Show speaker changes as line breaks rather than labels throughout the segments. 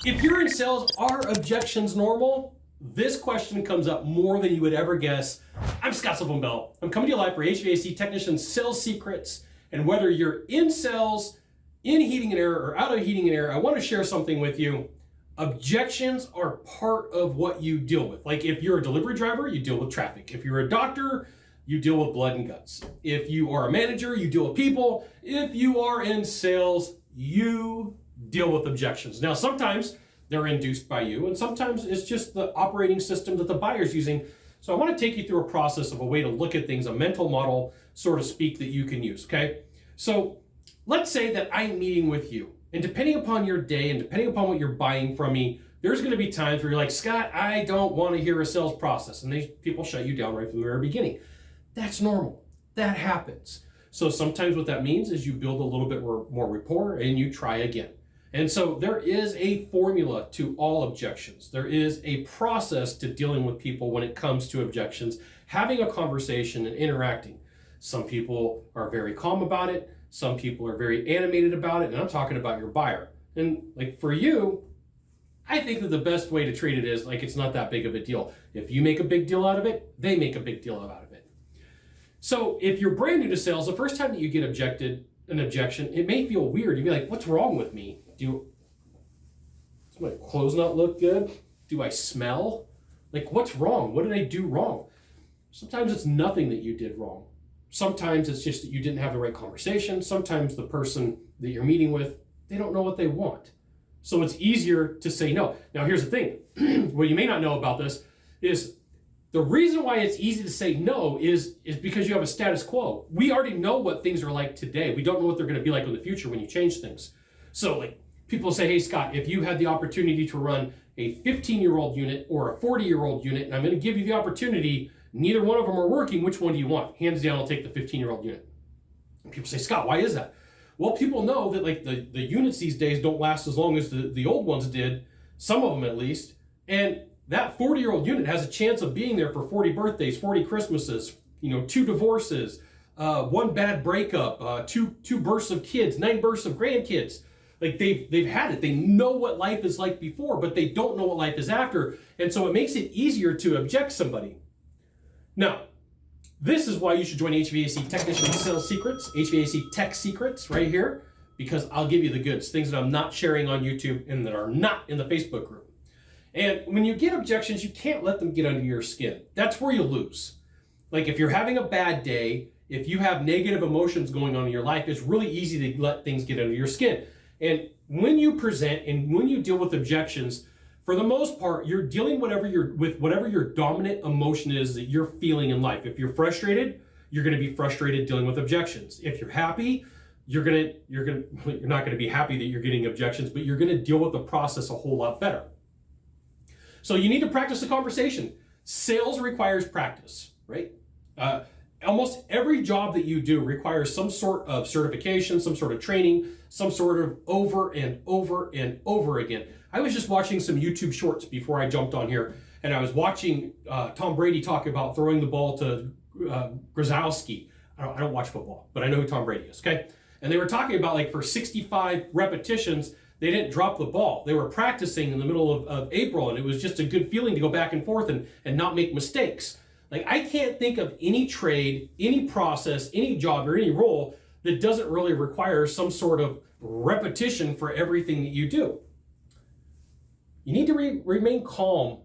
If you're in sales, are objections normal? This question comes up more than you would ever guess. I'm Sylvan Bell. I'm coming to you live for HVAC Technician Sales Secrets. And whether you're in sales, in heating and air, or out of heating and air, I want to share something with you. Objections are part of what you deal with. Like if you're a delivery driver, you deal with traffic. If you're a doctor, you deal with blood and guts. If you are a manager, you deal with people. If you are in sales, you deal with objections. Now, sometimes they're induced by you, and sometimes it's just the operating system that the buyer's using. So I want to take you through a process of a way to look at things, a mental model, so to speak, that you can use, okay? So let's say that I'm meeting with you, and depending upon your day and depending upon what you're buying from me, there's going to be times where you're like, Scott, I don't want to hear a sales process, and these people shut you down right from the very beginning. That's normal. That happens. So sometimes what that means is you build a little bit more rapport and you try again. And so there is a formula to all objections. There is a process to dealing with people when it comes to objections, having a conversation and interacting. Some people are very calm about it. Some people are very animated about it. And I'm talking about your buyer. And like for you, I think that the best way to treat it is like it's not that big of a deal. If you make a big deal out of it, they make a big deal out of it. So if you're brand new to sales, the first time that you get an objection, it may feel weird. You'd be like, what's wrong with me? Does my clothes not look good? Do I smell? Like, what's wrong? What did I do wrong? Sometimes it's nothing that you did wrong. Sometimes it's just that you didn't have the right conversation. Sometimes the person that you're meeting with, they don't know what they want. So it's easier to say no. Now, here's the thing. What you may not know about this is the reason why it's easy to say no is because you have a status quo. We already know what things are like today. We don't know what they're going to be like in the future when you change things. So like people say, hey, Scott, if you had the opportunity to run a 15-year-old unit or a 40-year-old unit, and I'm going to give you the opportunity, neither one of them are working, which one do you want? Hands down, I'll take the 15-year-old unit. And people say, Scott, why is that? Well, people know that like the units these days don't last as long as the old ones did, some of them at least, and that 40-year-old unit has a chance of being there for 40 birthdays, 40 Christmases, 2 divorces, 1 bad breakup, two births of kids, 9 births of grandkids. Like they've had it. They know what life is like before, but they don't know what life is after. And so it makes it easier to object somebody. Now, this is why you should join HVAC Technician Sales Secrets, HVAC Tech Secrets right here, because I'll give you the goods, things that I'm not sharing on YouTube and that are not in the Facebook group. And when you get objections, you can't let them get under your skin. That's where you lose. Like if you're having a bad day, if you have negative emotions going on in your life, it's really easy to let things get under your skin. And when you present and when you deal with objections, for the most part, you're dealing with whatever your dominant emotion is that you're feeling in life. If you're frustrated, you're going to be frustrated dealing with objections. If you're happy, you're not going to be happy that you're getting objections, but you're going to deal with the process a whole lot better. So you need to practice the conversation. Sales requires practice, right? Almost every job that you do requires some sort of certification, some sort of training, some sort of over and over and over again. I was just watching some YouTube shorts before I jumped on here, and I was watching Tom Brady talk about throwing the ball to Grozowski. I don't watch football, but I know who Tom Brady is, okay? And they were talking about like for 65 repetitions, they didn't drop the ball. They were practicing in the middle of April, and it was just a good feeling to go back and forth and not make mistakes. Like I can't think of any trade, any process, any job, or any role that doesn't really require some sort of repetition for everything that you do. You need to remain calm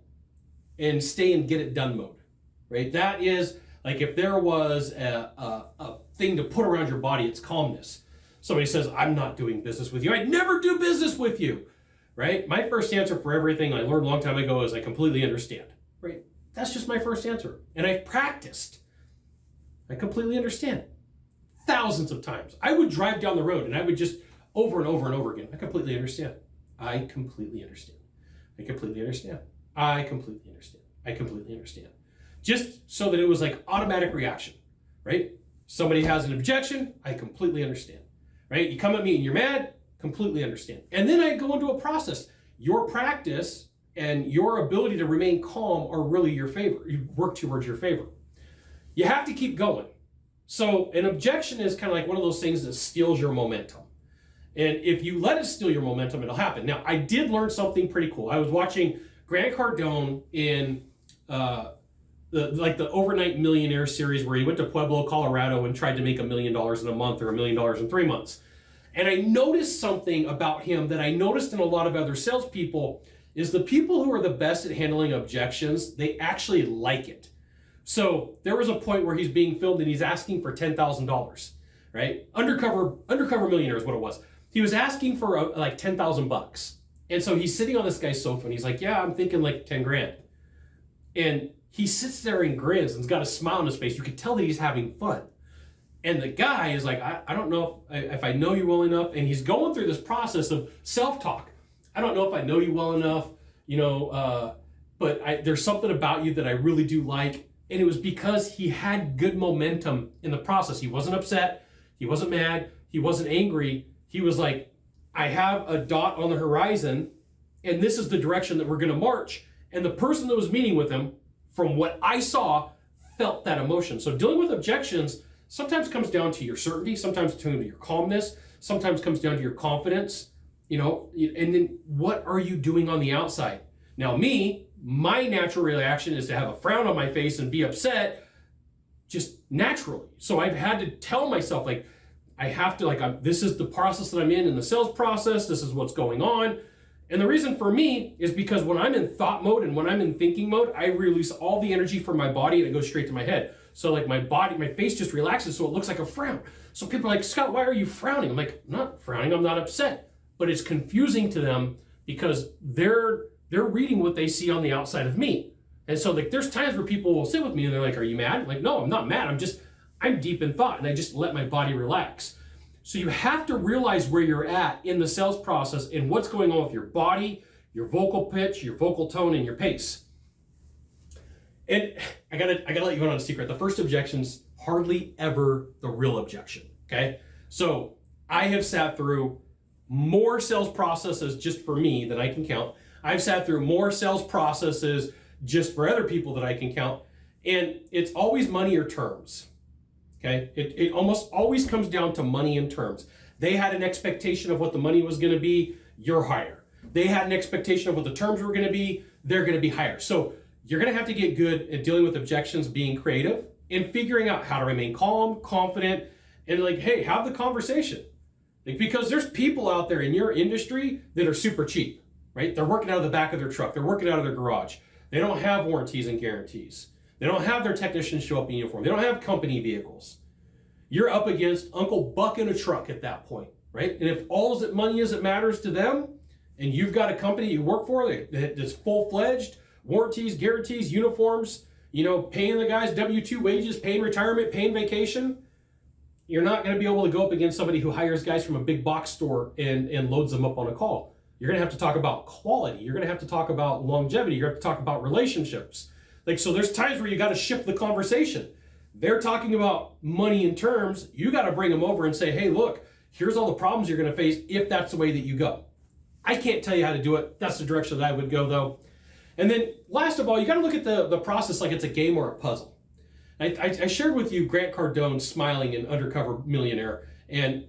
and stay in get it done mode, right? That is like if there was a thing to put around your body, it's calmness. Somebody says, I'm not doing business with you. I'd never do business with you, right? My first answer for everything I learned a long time ago is I completely understand, right? That's just my first answer. And I've practiced. I completely understand. Thousands of times. I would drive down the road and I would just over and over and over again. I completely understand. I completely understand. I completely understand. I completely understand. I completely understand. Just so that it was like automatic reaction, right? Somebody has an objection. I completely understand, right? You come at me and you're mad. Completely understand. And then I go into a process. Your practice and your ability to remain calm are really your favor. You work towards your favor. You have to keep going. So an objection is kind of like one of those things that steals your momentum. And if you let it steal your momentum, it'll happen. Now, I did learn something pretty cool. I was watching Grant Cardone in the Overnight Millionaire series where he went to Pueblo, Colorado and tried to make $1 million in a month or $1 million in 3 months. And I noticed something about him that I noticed in a lot of other salespeople is the people who are the best at handling objections, they actually like it. So there was a point where he's being filmed and he's asking for $10,000, right? Undercover Millionaire is what it was. He was asking for like 10,000 bucks. And so he's sitting on this guy's sofa and he's like, yeah, I'm thinking like 10 grand. And he sits there and grins and he's got a smile on his face. You can tell that he's having fun. And the guy is like, I don't know if I know you well enough. And he's going through this process of self-talk. I don't know if I know you well enough, but there's something about you that I really do like. And it was because he had good momentum in the process. He wasn't upset. He wasn't mad. He wasn't angry. He was like, I have a dot on the horizon and this is the direction that we're going to march. And the person that was meeting with him, from what I saw, felt that emotion. So dealing with objections sometimes comes down to your certainty, sometimes to your calmness, sometimes comes down to your confidence, and then what are you doing on the outside? Now my natural reaction is to have a frown on my face and be upset just naturally. So I've had to tell myself, like, I have to, this is the process that I'm in the sales process, this is what's going on. And the reason for me is because when I'm in thought mode and when I'm in thinking mode, I release all the energy from my body and it goes straight to my head. So like my face just relaxes so it looks like a frown. So people are like, Scott, why are you frowning? I'm like, I'm not frowning, I'm not upset. But it's confusing to them because they're reading what they see on the outside of me. And so like there's times where people will sit with me and they're like, are you mad? I'm like, no, I'm not mad. I'm deep in thought and I just let my body relax. So you have to realize where you're at in the sales process and what's going on with your body, your vocal pitch, your vocal tone, and your pace. And I gotta let you in on a secret. The first objection's hardly ever the real objection, okay? So I have sat through more sales processes just for me than I can count. I've sat through more sales processes just for other people that I can count. And it's always money or terms. Okay, it almost always comes down to money and terms. They had an expectation of what the money was going to be, you're higher. They had an expectation of what the terms were going to be, they're going to be higher. So you're going to have to get good at dealing with objections, being creative, and figuring out how to remain calm, confident, and like, hey, have the conversation. Like, because there's people out there in your industry that are super cheap, right? They're working out of the back of their truck. They're working out of their garage. They don't have warranties and guarantees. They don't have their technicians show up in uniform. They don't have company vehicles. You're up against Uncle Buck in a truck at that point, right? And if all that money is that matters to them, and you've got a company you work for that's full-fledged, warranties, guarantees, uniforms, paying the guys W-2 wages, paying retirement, paying vacation, you're not going to be able to go up against somebody who hires guys from a big box store and loads them up on a call. You're going to have to talk about quality. You're going to have to talk about longevity. You're going to have to talk about relationships. So there's times where you got to shift the conversation. They're talking about money and terms. You got to bring them over and say, hey, look, here's all the problems you're going to face if that's the way that you go. I can't tell you how to do it. That's the direction that I would go, though. And then last of all, you got to look at the process like it's a game or a puzzle. I shared with you Grant Cardone smiling in Undercover Millionaire. And,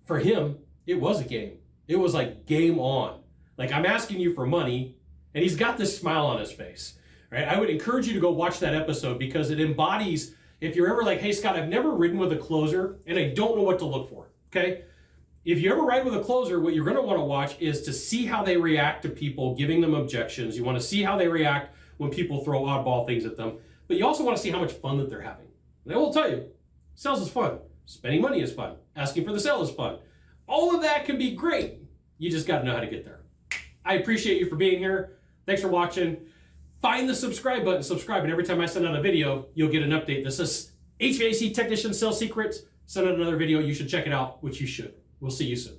for him, it was a game. It was like game on. Like, I'm asking you for money, and he's got this smile on his face. Right? I would encourage you to go watch that episode because it embodies, if you're ever like, hey, Scott, I've never ridden with a closer and I don't know what to look for, okay? If you ever ride with a closer, what you're going to want to watch is to see how they react to people giving them objections. You want to see how they react when people throw oddball things at them, but you also want to see how much fun that they're having. And I will tell you, sales is fun. Spending money is fun. Asking for the sale is fun. All of that can be great. You just got to know how to get there. I appreciate you for being here. Thanks for watching. Find the subscribe button, subscribe, and every time I send out a video, you'll get an update. This is HVAC Technician Sales Secrets. Send out another video. You should check it out, which you should. We'll see you soon.